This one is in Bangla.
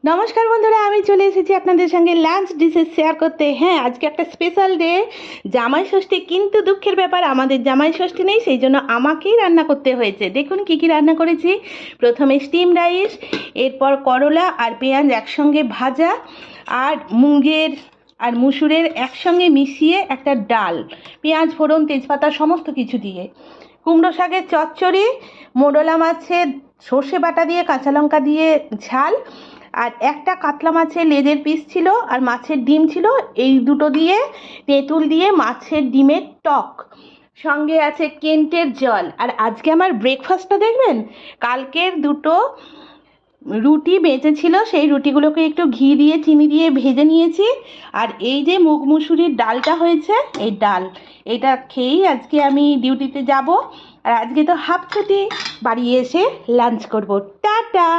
নমস্কার বন্ধুরা, আমি চলে এসেছি আপনাদের সঙ্গে লাঞ্চ ডিশেস শেয়ার করতে। হ্যাঁ, আজকে একটা স্পেশাল ডে, জামাই ষষ্ঠী। কিন্তু দুঃখের ব্যাপার, আমাদের জামাই ষষ্ঠী নেই, সেই জন্য আমাকেই রান্না করতে হয়েছে। দেখুন কি কি রান্না করেছি। প্রথমে স্টিম রাইস, এরপর করলা আর পেঁয়াজ একসঙ্গে ভাজা, আর মুগের আর মুসুরের একসঙ্গে মিশিয়ে একটা ডাল, পেঁয়াজ ফোড়ন তেজপাতা সমস্ত কিছু দিয়ে। কুমড়ো শাকের চচ্চড়ি, মোরলা মাছের সর্ষে বাটা দিয়ে কাঁচা লঙ্কা দিয়ে ঝাল, আর একটা কাতলা মাছের লেজের পিস ছিল, আর মাছের ডিম ছিল। এই দুটো দিয়ে তেঁতুল দিয়ে মাছের ডিমের টক, সঙ্গে আছে কেন্টের জল। আর আজকে আমার ব্রেকফাস্টটা দেখবেন, কালকের দুটো রুটি বেঁচেছিল, সেই রুটিগুলোকে একটু ঘি দিয়ে চিনি দিয়ে ভেজে নিয়েছি। আর এই যে মুগ মুসুরির ডালটা হয়েছে, এই ডাল, এটা খেয়েই আজকে আমি ডিউটিতে যাব। আর আজকে তো হাফ ছুটি, বাড়ি এসে লাঞ্চ করব। টাটা।